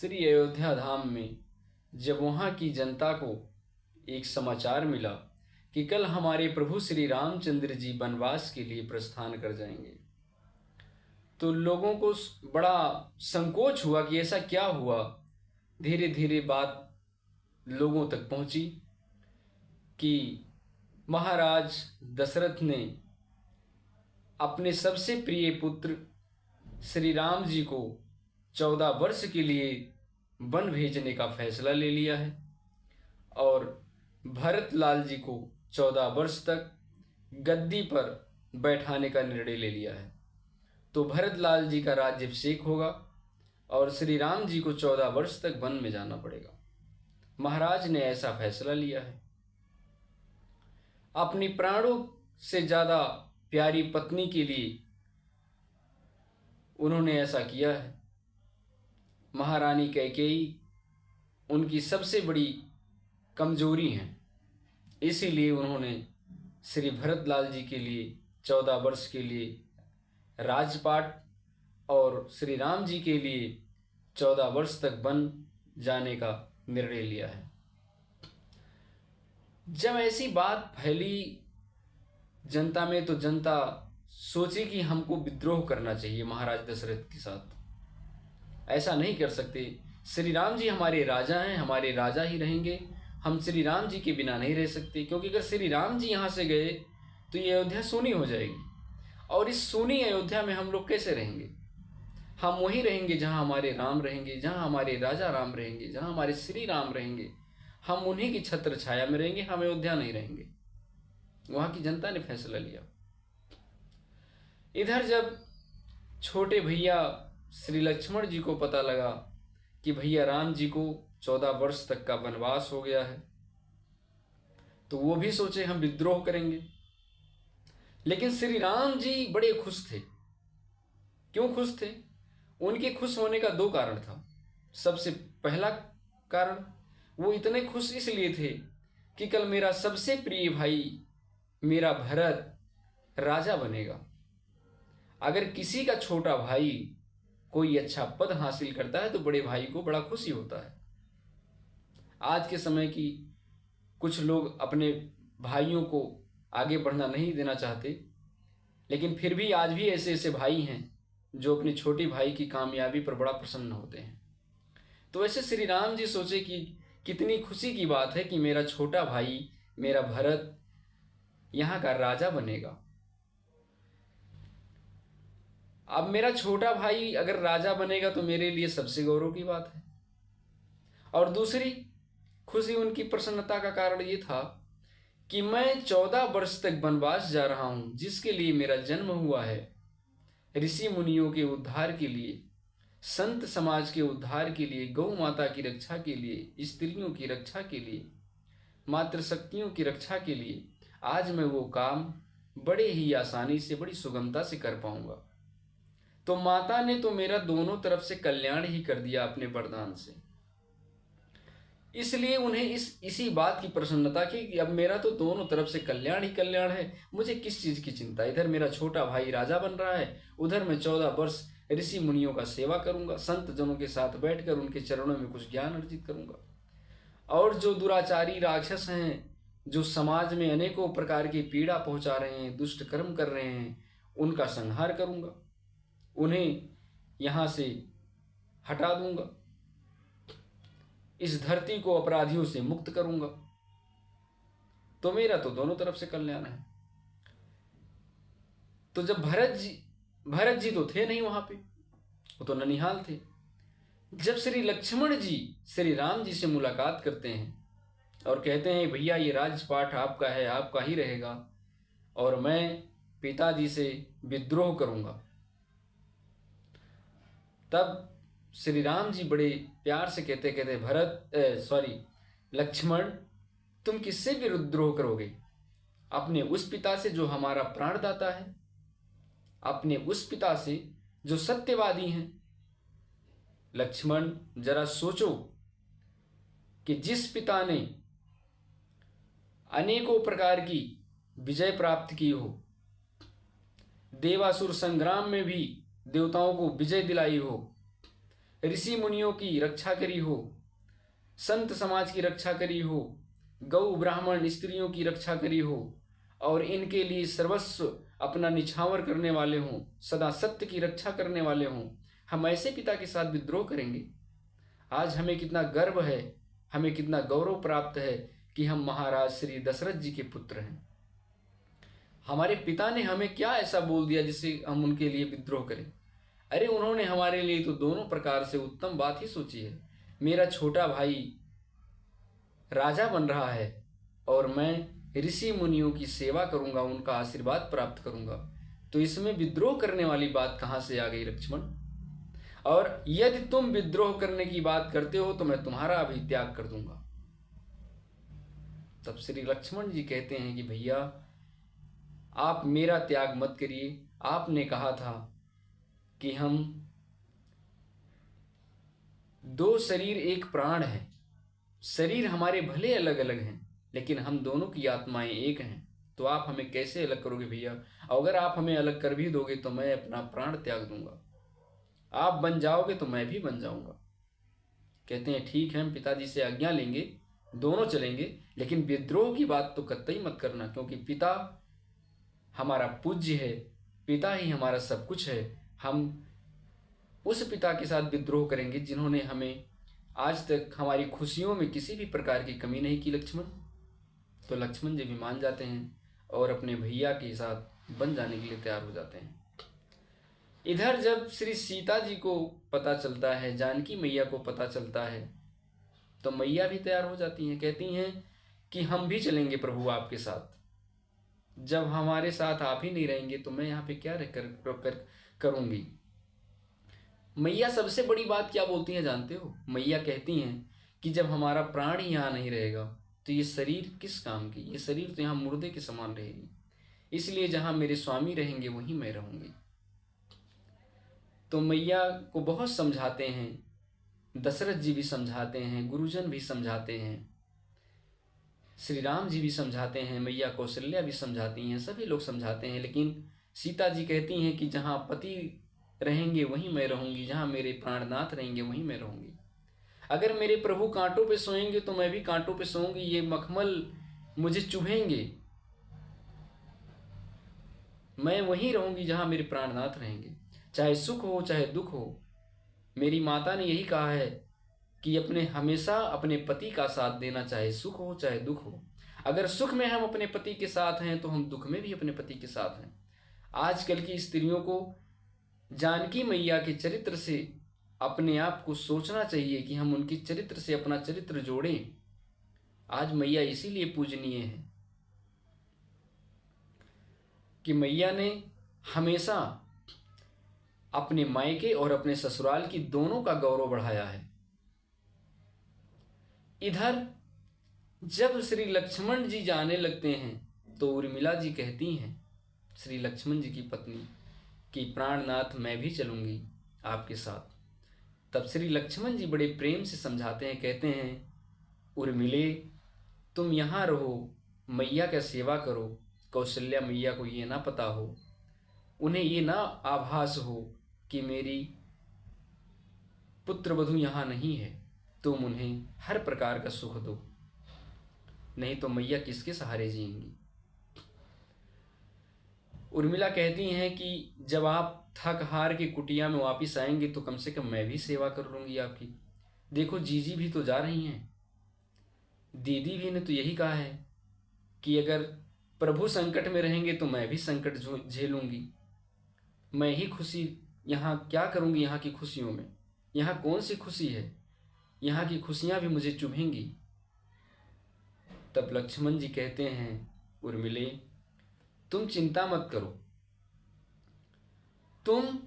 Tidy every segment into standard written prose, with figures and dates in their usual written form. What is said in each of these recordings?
श्री अयोध्या धाम में जब वहाँ की जनता को एक समाचार मिला कि कल हमारे प्रभु श्री रामचंद्र जी वनवास के लिए प्रस्थान कर जाएंगे, तो लोगों को बड़ा संकोच हुआ कि ऐसा क्या हुआ। धीरे धीरे बात लोगों तक पहुंची कि महाराज दशरथ ने अपने सबसे प्रिय पुत्र श्री राम जी को 14 वर्ष के लिए वन भेजने का फैसला ले लिया है और भरत लाल जी को 14 वर्ष तक गद्दी पर बैठाने का निर्णय ले लिया है। तो भरत लाल जी का राज्याभिषेक होगा और श्री राम जी को 14 वर्ष तक वन में जाना पड़ेगा। महाराज ने ऐसा फैसला लिया है। अपनी प्राणों से ज्यादा प्यारी पत्नी के लिए उन्होंने ऐसा किया है। महारानी कैकेयी उनकी सबसे बड़ी कमजोरी है, इसीलिए उन्होंने श्री भरत लाल जी के लिए 14 वर्ष के लिए राजपाट और श्री राम जी के लिए 14 वर्ष तक वन जाने का निर्णय लिया है। जब ऐसी बात फैली जनता में, तो जनता सोची कि हमको विद्रोह करना चाहिए महाराज दशरथ के साथ। ऐसा नहीं कर सकते। श्री राम जी हमारे राजा हैं, हमारे राजा ही रहेंगे। हम श्री राम जी के बिना नहीं रह सकते, क्योंकि अगर श्री राम जी यहाँ से गए तो ये अयोध्या सूनी हो जाएगी और इस सूनी अयोध्या में हम लोग कैसे रहेंगे। हम वहीं रहेंगे जहाँ हमारे राम रहेंगे, जहाँ हमारे राजा राम रहेंगे, जहाँ हमारे श्री राम रहेंगे। हम उन्हीं की छत्र छाया में रहेंगे, हम अयोध्या नहीं रहेंगे। वहाँ की जनता ने फैसला लिया। इधर जब छोटे भैया श्री लक्ष्मण जी को पता लगा कि भैया राम जी को 14 वर्ष तक का वनवास हो गया है, तो वो भी सोचे हम विद्रोह करेंगे। लेकिन श्री राम जी बड़े खुश थे। क्यों खुश थे? उनके खुश होने का 2 कारण था। सबसे पहला कारण, वो इतने खुश इसलिए थे कि कल मेरा सबसे प्रिय भाई मेरा भरत राजा बनेगा। अगर किसी का छोटा भाई कोई अच्छा पद हासिल करता है तो बड़े भाई को बड़ा खुशी होता है। आज के समय की कुछ लोग अपने भाइयों को आगे बढ़ना नहीं देना चाहते, लेकिन फिर भी आज भी ऐसे ऐसे भाई हैं जो अपने छोटे भाई की कामयाबी पर बड़ा प्रसन्न होते हैं। तो ऐसे श्री राम जी सोचे कि कितनी खुशी की बात है कि मेरा छोटा भाई मेरा भरत यहाँ का राजा बनेगा। अब मेरा छोटा भाई अगर राजा बनेगा तो मेरे लिए सबसे गौरव की बात है। और दूसरी खुशी, उनकी प्रसन्नता का कारण ये था कि मैं 14 वर्ष तक वनवास जा रहा हूं, जिसके लिए मेरा जन्म हुआ है। ऋषि मुनियों के उद्धार के लिए, संत समाज के उद्धार के लिए, गौ माता की रक्षा के लिए, स्त्रियों की रक्षा के लिए, मातृशक्तियों की रक्षा के लिए आज मैं वो काम बड़े ही आसानी से, बड़ी सुगमता से कर पाऊंगा। तो माता ने तो मेरा दोनों तरफ से कल्याण ही कर दिया अपने वरदान से। इसलिए उन्हें इसी बात की प्रसन्नता की कि अब मेरा तो दोनों तरफ से कल्याण ही कल्याण है, मुझे किस चीज की चिंता। इधर मेरा छोटा भाई राजा बन रहा है, उधर मैं 14 वर्ष ऋषि मुनियों का सेवा करूंगा, संत जनों के साथ बैठकर उनके चरणों में कुछ ज्ञान अर्जित करूंगा। और जो दुराचारी राक्षस हैं, जो समाज में अनेकों प्रकार की पीड़ा पहुंचा रहे हैं, दुष्ट कर्म कर रहे हैं, उनका संहार करूंगा, उन्हें यहां से हटा दूंगा, इस धरती को अपराधियों से मुक्त करूंगा। तो मेरा तो दोनों तरफ से कल्याण है। तो जब भरत जी तो थे नहीं वहां पे, वो तो ननिहाल थे। जब श्री लक्ष्मण जी श्री राम जी से मुलाकात करते हैं और कहते हैं भैया ये राजपाट आपका है, आपका ही रहेगा और मैं पिताजी से विद्रोह करूंगा, तब श्री राम जी बड़े प्यार से कहते लक्ष्मण, तुम किससे विद्रोह करोगे? अपने उस पिता से जो हमारा प्राणदाता है, अपने उस पिता से जो सत्यवादी हैं। लक्ष्मण जरा सोचो कि जिस पिता ने अनेकों प्रकार की विजय प्राप्त की हो, देवासुर संग्राम में भी देवताओं को विजय दिलाई हो, ऋषि मुनियों की रक्षा करी हो, संत समाज की रक्षा करी हो, गौ ब्राह्मण स्त्रियों की रक्षा करी हो और इनके लिए सर्वस्व अपना निछावर करने वाले हों, सदा सत्य की रक्षा करने वाले हों, हम ऐसे पिता के साथ विद्रोह करेंगे? आज हमें कितना गर्व है, हमें कितना गौरव प्राप्त है कि हम महाराज श्री दशरथ जी के पुत्र हैं। हमारे पिता ने हमें क्या ऐसा बोल दिया जिससे हम उनके लिए विद्रोह करें? अरे उन्होंने हमारे लिए तो दोनों प्रकार से उत्तम बात ही सोची है। मेरा छोटा भाई राजा बन रहा है और मैं ऋषि मुनियों की सेवा करूंगा, उनका आशीर्वाद प्राप्त करूंगा, तो इसमें विद्रोह करने वाली बात कहां से आ गई लक्ष्मण? और यदि तुम विद्रोह करने की बात करते हो तो मैं तुम्हारा भी त्याग कर दूंगा। तब श्री लक्ष्मण जी कहते हैं कि भैया आप मेरा त्याग मत करिए। आपने कहा था कि हम दो शरीर एक प्राण है, शरीर हमारे भले अलग अलग हैं लेकिन हम दोनों की आत्माएं एक हैं, तो आप हमें कैसे अलग करोगे भैया? अगर आप हमें अलग कर भी दोगे तो मैं अपना प्राण त्याग दूंगा, आप बन जाओगे तो मैं भी बन जाऊंगा। कहते हैं ठीक है, हम पिताजी से आज्ञा लेंगे, दोनों चलेंगे, लेकिन विद्रोह की बात तो कतई मत करना, क्योंकि पिता हमारा पूज्य है, पिता ही हमारा सब कुछ है। हम उस पिता के साथ विद्रोह करेंगे जिन्होंने हमें आज तक हमारी खुशियों में किसी भी प्रकार की कमी नहीं की लक्ष्मण। तो लक्ष्मण जी भी मान जाते हैं और अपने भैया के साथ बन जाने के लिए तैयार हो जाते हैं। इधर जब श्री सीता जी को पता चलता है, जानकी मैया को पता चलता है, तो मैया भी तैयार हो जाती हैं। कहती हैं कि हम भी चलेंगे प्रभु आपके साथ, जब हमारे साथ आप ही नहीं रहेंगे तो मैं यहाँ पे क्या करूँगी। मैया सबसे बड़ी बात क्या बोलती हैं जानते हो? मैया कहती हैं कि जब हमारा प्राण ही यहाँ नहीं रहेगा तो ये शरीर किस काम की? ये शरीर तो यहाँ मुर्दे के समान रहेगी, इसलिए जहाँ मेरे स्वामी रहेंगे वहीं मैं रहूँगी। तो मैया को बहुत समझाते हैं, दशरथ जी भी समझाते हैं, गुरुजन भी समझाते हैं, श्री राम जी भी समझाते हैं, मैया कौशल्या भी समझाती हैं, सभी लोग समझाते हैं, लेकिन सीता जी कहती हैं कि जहाँ पति रहेंगे वहीं मैं रहूंगी, जहाँ मेरे प्राणनाथ रहेंगे वहीं मैं रहूंगी। अगर मेरे प्रभु कांटों पे सोएंगे तो मैं भी कांटों पे सोऊंगी, ये मखमल मुझे चुभेंगे, मैं वहीं रहूंगी जहाँ मेरे प्राणनाथ रहेंगे, चाहे सुख हो चाहे दुख हो। मेरी माता ने यही कहा है कि अपने हमेशा अपने पति का साथ देना, चाहे सुख हो चाहे दुख हो। अगर सुख में हम अपने पति के साथ हैं तो हम दुख में भी अपने पति के साथ हैं। आजकल की स्त्रियों को जानकी मैया के चरित्र से अपने आप को सोचना चाहिए कि हम उनके चरित्र से अपना चरित्र जोड़ें। आज मैया इसीलिए पूजनीय है कि मैया ने हमेशा अपने मायके और अपने ससुराल की दोनों का गौरव बढ़ाया है। इधर जब श्री लक्ष्मण जी जाने लगते हैं तो उर्मिला जी कहती हैं श्री लक्ष्मण जी की पत्नी कि प्राणनाथ मैं भी चलूंगी आपके साथ। तब श्री लक्ष्मण जी बड़े प्रेम से समझाते हैं, कहते हैं उर्मिले तुम यहाँ रहो, मैया का सेवा करो। कौशल्या मैया को ये ना पता हो, उन्हें ये ना आभास हो कि मेरी पुत्रवधू यहाँ नहीं है, तुम उन्हें हर प्रकार का सुख दो, नहीं तो मैया किसके सहारे जिएंगी। उर्मिला कहती हैं कि जब आप थक हार के कुटिया में वापिस आएंगे तो कम से कम मैं भी सेवा कर लूँगी आपकी। देखो जीजी भी तो जा रही हैं, दीदी भी ने तो यही कहा है कि अगर प्रभु संकट में रहेंगे तो मैं भी संकट झेलूंगी। मैं ही खुशी यहाँ क्या करूँगी, यहाँ की खुशियों में यहाँ कौन सी खुशी है, यहाँ की खुशियाँ भी मुझे चुभेंगी। तब लक्ष्मण जी कहते हैं उर्मिले तुम चिंता मत करो, तुम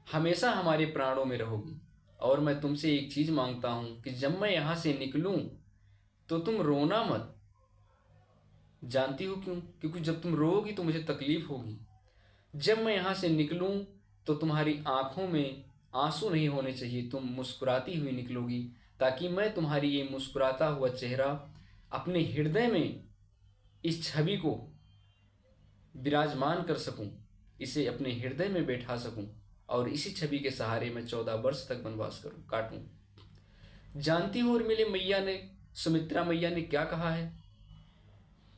हमेशा हमारे प्राणों में रहोगी, और मैं तुमसे एक चीज मांगता हूं कि जब मैं यहां से निकलूं तो तुम रोना मत। जानती हो क्यों? क्योंकि जब तुम रोओगी तो मुझे तकलीफ होगी। जब मैं यहां से निकलूं तो तुम्हारी आंखों में आंसू नहीं होने चाहिए, तुम मुस्कुराती हुई निकलोगी, ताकि मैं तुम्हारी ये मुस्कुराता हुआ चेहरा अपने हृदय में इस छवि को विराजमान कर सकूं, इसे अपने हृदय में बैठा सकूं, और इसी छवि के सहारे मैं 14 वर्ष तक वनवास काटूं। जानती हो उर्मिले मैया ने, सुमित्रा मैया ने क्या कहा है?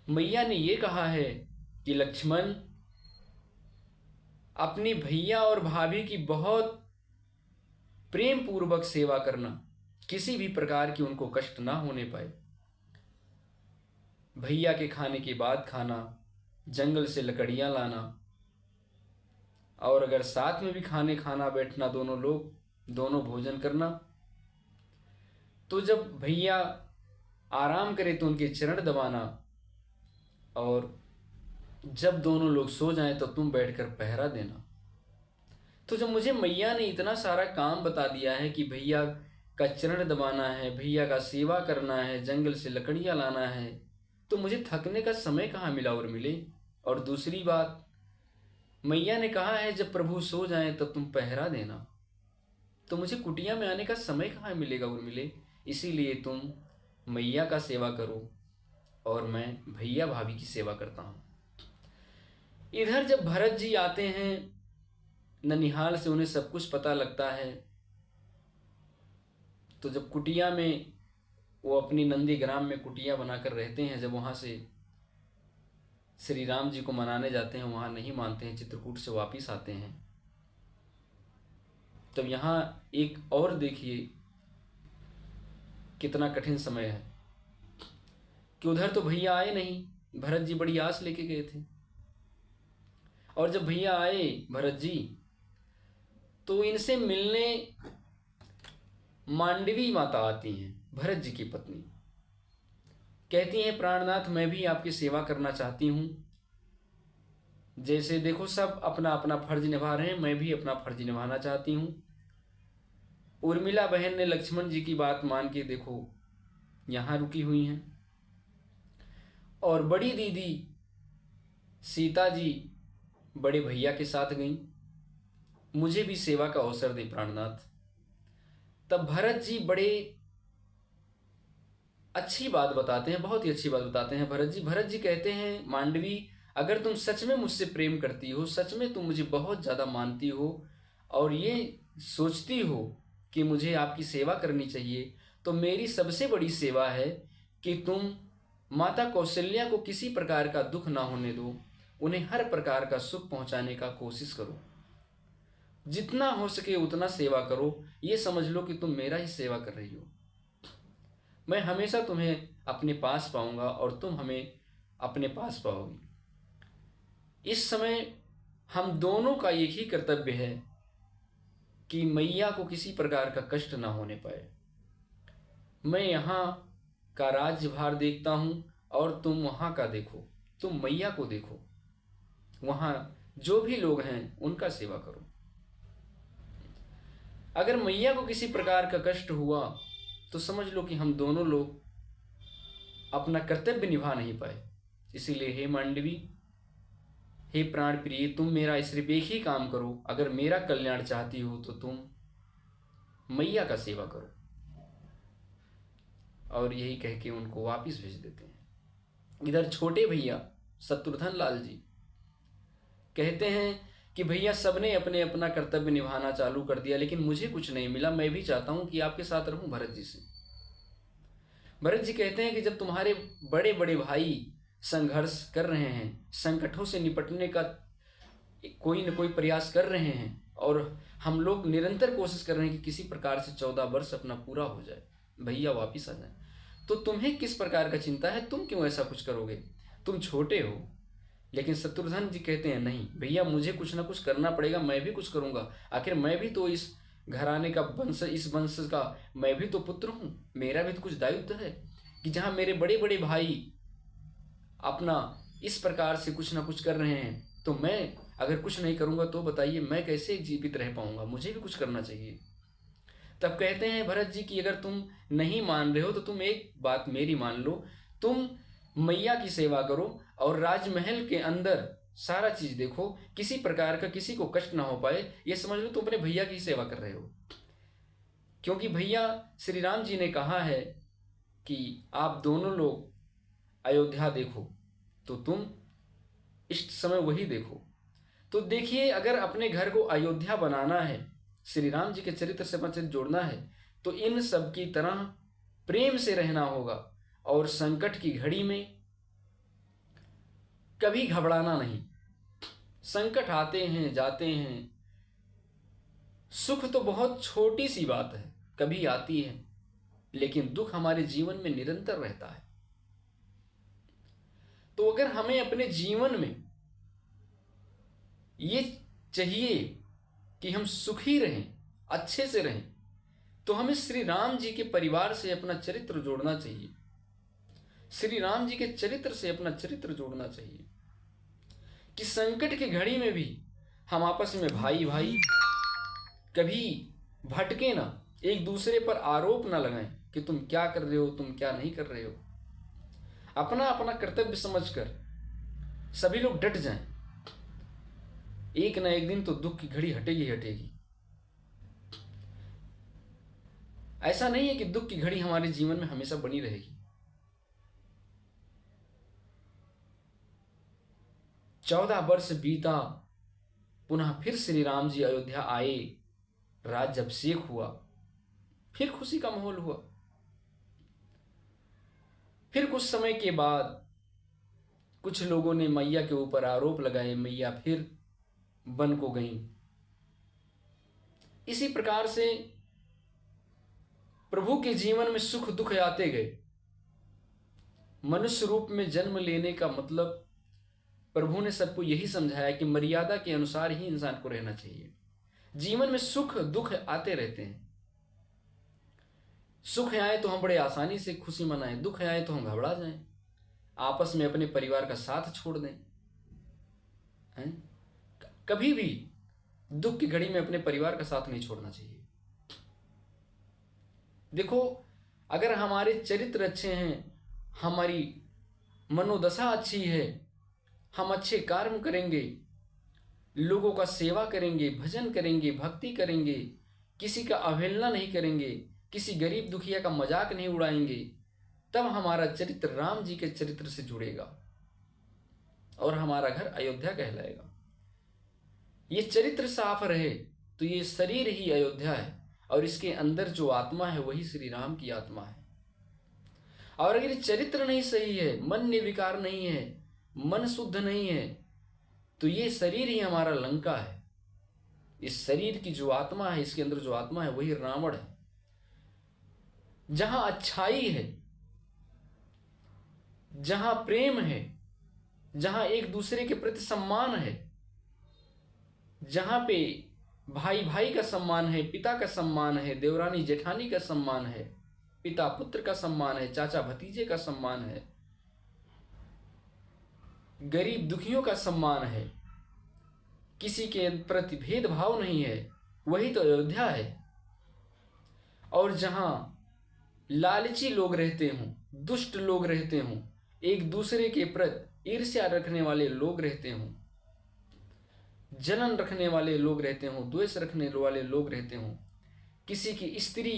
मैया ने ये कहा है कि लक्ष्मण, अपनी भैया और भाभी की बहुत प्रेम पूर्वक सेवा करना, किसी भी प्रकार की उनको कष्ट ना होने पाए। भैया के खाने के बाद खाना, जंगल से लकड़ियां लाना, और अगर साथ में भी खाना बैठना, दोनों भोजन करना। तो जब भैया आराम करे तो उनके चरण दबाना, और जब दोनों लोग सो जाएं तो तुम बैठकर पहरा देना। तो जब मुझे मैया ने इतना सारा काम बता दिया है कि भैया का चरण दबाना है, भैया का सेवा करना है, जंगल से लकड़ियां लाना है, तो मुझे थकने का समय कहाँ मिला उर्मिले। और दूसरी बात, मैया ने कहा है जब प्रभु सो जाएं तब तुम पहरा देना, तो मुझे कुटिया में आने का समय कहाँ मिलेगा उर्मिले। इसीलिए तुम मैया का सेवा करो और मैं भैया भाभी की सेवा करता हूँ। इधर जब भरत जी आते हैं ननिहाल से, उन्हें सब कुछ पता लगता है। तो जब कुटिया में वो अपनी नंदी ग्राम में कुटिया बनाकर रहते हैं, जब वहाँ से श्री राम जी को मनाने जाते हैं, वहाँ नहीं मानते हैं, चित्रकूट से वापिस आते हैं। तब यहाँ एक और देखिए कितना कठिन समय है कि उधर तो भैया आए नहीं, भरत जी बड़ी आस लेके गए थे। और जब भैया आए भरत जी, तो इनसे मिलने मांडवी माता आती हैं, भरत जी की पत्नी। कहती हैं प्राणनाथ, मैं भी आपकी सेवा करना चाहती हूँ। जैसे देखो सब अपना अपना फर्ज निभा रहे हैं, मैं भी अपना फर्ज निभाना चाहती हूँ। उर्मिला बहन ने लक्ष्मण जी की बात मान के देखो यहाँ रुकी हुई हैं, और बड़ी दीदी सीता जी बड़े भैया के साथ गईं। मुझे भी सेवा का अवसर दे प्राणनाथ। तब भरत जी बड़े अच्छी बात बताते हैं, बहुत ही अच्छी बात बताते हैं भरत जी कहते हैं, मांडवी, अगर तुम सच में मुझसे प्रेम करती हो, सच में तुम मुझे बहुत ज़्यादा मानती हो, और ये सोचती हो कि मुझे आपकी सेवा करनी चाहिए, तो मेरी सबसे बड़ी सेवा है कि तुम माता कौशल्या को किसी प्रकार का दुख ना होने दो, उन्हें हर प्रकार का सुख पहुंचाने का कोशिश करो, जितना हो सके उतना सेवा करो। ये समझ लो कि तुम मेरा ही सेवा कर रही हो। मैं हमेशा तुम्हें अपने पास पाऊंगा और तुम हमें अपने पास पाओगी। इस समय हम दोनों का एक ही कर्तव्य है कि मैया को किसी प्रकार का कष्ट ना होने पाए। मैं यहाँ का राज्यभार देखता हूँ और तुम वहाँ का देखो, तुम मैया को देखो, वहाँ जो भी लोग हैं उनका सेवा करो। अगर मैया को किसी प्रकार का कष्ट हुआ तो समझ लो कि हम दोनों लोग अपना कर्तव्य निभा नहीं पाए। इसीलिए हे मांडवी, हे प्राण प्रिय, तुम मेरा सिर्फ एक ही काम करो, अगर मेरा कल्याण चाहती हो तो तुम मैया का सेवा करो। और यही कह के उनको वापिस भेज देते हैं। इधर छोटे भैया शत्रुघ्न लाल जी कहते हैं कि भैया सबने अपने अपना कर्तव्य निभाना चालू कर दिया, लेकिन मुझे कुछ नहीं मिला, मैं भी चाहता हूं कि आपके साथ रहूं भरत जी से। भरत जी कहते हैं कि जब तुम्हारे बड़े बड़े भाई संघर्ष कर रहे हैं, संकटों से निपटने का कोई न कोई प्रयास कर रहे हैं, और हम लोग निरंतर कोशिश कर रहे हैं कि किसी प्रकार से 14 वर्ष अपना पूरा हो जाए, भैया वापिस आ जाए, तो तुम्हें किस प्रकार का चिंता है? तुम क्यों ऐसा कुछ करोगे? तुम छोटे हो। लेकिन शत्रुघ्न जी कहते हैं नहीं भैया, मुझे कुछ ना कुछ करना पड़ेगा, मैं भी कुछ करूंगा, आखिर मैं भी तो इस घराने का वंश, इस वंश का मैं भी तो पुत्र हूँ, मेरा भी तो कुछ दायित्व है कि जहाँ मेरे बड़े बड़े भाई अपना इस प्रकार से कुछ ना कुछ कर रहे हैं, तो मैं अगर कुछ नहीं करूंगा तो बताइए मैं कैसे जीवित रह पाऊंगा? मुझे भी कुछ करना चाहिए। तब कहते हैं भरत जी कि अगर तुम नहीं मान रहे हो तो तुम एक बात मेरी मान लो, तुम मैया की सेवा करो और राजमहल के अंदर सारा चीज देखो, किसी प्रकार का किसी को कष्ट ना हो पाए, ये समझ लो तुम अपने भैया की सेवा कर रहे हो। क्योंकि भैया श्री राम जी ने कहा है कि आप दोनों लोग अयोध्या देखो, तो तुम इस समय वही देखो। तो देखिए, अगर अपने घर को अयोध्या बनाना है, श्री राम जी के चरित्र से अपना चरित्र जोड़ना है, तो इन सब की तरह प्रेम से रहना होगा और संकट की घड़ी में कभी घबराना नहीं। संकट आते हैं जाते हैं, सुख तो बहुत छोटी सी बात है, कभी आती है, लेकिन दुख हमारे जीवन में निरंतर रहता है। तो अगर हमें अपने जीवन में ये चाहिए कि हम सुखी रहें, अच्छे से रहें, तो हमें श्री राम जी के परिवार से अपना चरित्र जोड़ना चाहिए। श्री राम जी के चरित्र से अपना चरित्र जोड़ना चाहिए कि संकट की घड़ी में भी हम आपस में भाई भाई कभी भटके ना, एक दूसरे पर आरोप ना लगाएं कि तुम क्या कर रहे हो, तुम क्या नहीं कर रहे हो। अपना अपना कर्तव्य समझकर सभी लोग डट जाएं। एक ना एक दिन तो दुख की घड़ी हटेगी हटेगी। ऐसा नहीं है कि दुख की घड़ी हमारे जीवन में हमेशा बनी रहेगी। 14 वर्ष बीता, पुनः फिर श्री राम जी अयोध्या आए, राज्याभिषेक हुआ, फिर खुशी का माहौल हुआ। फिर कुछ समय के बाद कुछ लोगों ने मैया के ऊपर आरोप लगाए, मैया फिर वन को गईं। इसी प्रकार से प्रभु के जीवन में सुख दुख आते गए। मनुष्य रूप में जन्म लेने का मतलब प्रभु ने सबको यही समझाया कि मर्यादा के अनुसार ही इंसान को रहना चाहिए। जीवन में सुख दुख आते रहते हैं। सुख आए तो हम बड़े आसानी से खुशी मनाएं, दुख आए तो हम घबरा जाएं, आपस में अपने परिवार का साथ छोड़ दें। कभी भी दुख की घड़ी में अपने परिवार का साथ नहीं छोड़ना चाहिए। देखो, अगर हमारे चरित्र अच्छे हैं, हमारी मनोदशा अच्छी है, हम अच्छे कर्म करेंगे, लोगों का सेवा करेंगे, भजन करेंगे, भक्ति करेंगे, किसी का अवहेलना नहीं करेंगे, किसी गरीब दुखिया का मजाक नहीं उड़ाएंगे, तब हमारा चरित्र राम जी के चरित्र से जुड़ेगा और हमारा घर अयोध्या कहलाएगा। ये चरित्र साफ रहे तो ये शरीर ही अयोध्या है और इसके अंदर जो आत्मा है वही श्री राम की आत्मा है। और अगर चरित्र नहीं सही है, मन निर्विकार नहीं है, मन शुद्ध नहीं है, तो ये शरीर ही हमारा लंका है। इस शरीर की जो आत्मा है, इसके अंदर जो आत्मा है वही रावण है। जहां अच्छाई है, जहां प्रेम है, जहां एक दूसरे के प्रति सम्मान है, जहां पे भाई भाई का सम्मान है, पिता का सम्मान है, देवरानी जेठानी का सम्मान है, पिता पुत्र का सम्मान है, चाचा भतीजे का सम्मान है, गरीब दुखियों का सम्मान है, किसी के प्रति भेदभाव नहीं है, वही तो अयोध्या है। और जहां लालची लोग रहते हों, दुष्ट लोग रहते हों, एक दूसरे के प्रति ईर्ष्या रखने वाले लोग रहते हों, जलन रखने वाले लोग रहते हों, द्वेष रखने वाले लोग रहते हों, किसी की स्त्री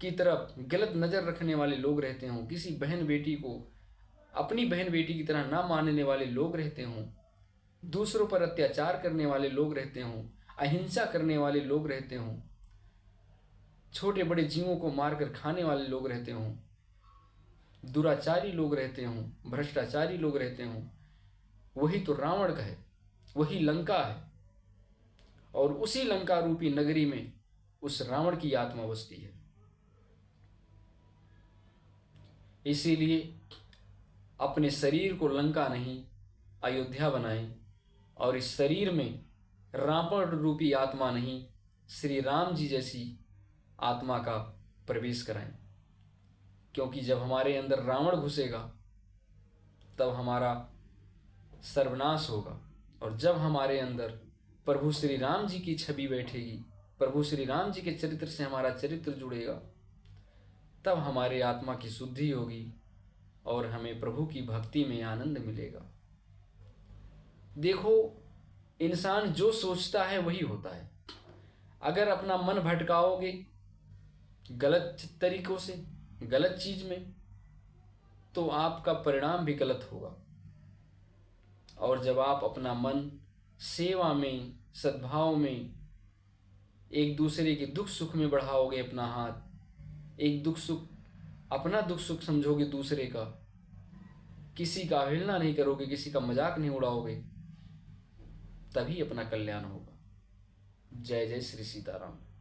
की तरफ गलत नजर रखने वाले लोग रहते हों, किसी बहन बेटी को अपनी बहन बेटी की तरह ना मानने वाले लोग रहते हों, दूसरों पर अत्याचार करने वाले लोग रहते हों, अहिंसा करने वाले लोग रहते हों, छोटे बड़े जीवों को मारकर खाने वाले लोग रहते हों, दुराचारी लोग रहते हों, भ्रष्टाचारी लोग रहते हों, वही तो रावण का है, वही लंका है। और उसी लंका रूपी नगरी में उस रावण की आत्मा बसती है। इसीलिए अपने शरीर को लंका नहीं अयोध्या बनाएं और इस शरीर में रावण रूपी आत्मा नहीं श्री राम जी जैसी आत्मा का प्रवेश कराएं। क्योंकि जब हमारे अंदर रावण घुसेगा तब हमारा सर्वनाश होगा, और जब हमारे अंदर प्रभु श्री राम जी की छवि बैठेगी, प्रभु श्री राम जी के चरित्र से हमारा चरित्र जुड़ेगा, तब हमारे आत्मा की शुद्धि होगी और हमें प्रभु की भक्ति में आनंद मिलेगा। देखो, इंसान जो सोचता है वही होता है। अगर अपना मन भटकाओगे गलत तरीकों से, गलत चीज में, तो आपका परिणाम भी गलत होगा। और जब आप अपना मन सेवा में, सद्भाव में, एक दूसरे के दुख सुख में बढ़ाओगे अपना हाथ, एक दुख सुख, अपना दुख सुख समझोगे दूसरे का, किसी का अवहेलना नहीं करोगे, किसी का मजाक नहीं उड़ाओगे, तभी अपना कल्याण होगा। जय जय श्री सीताराम।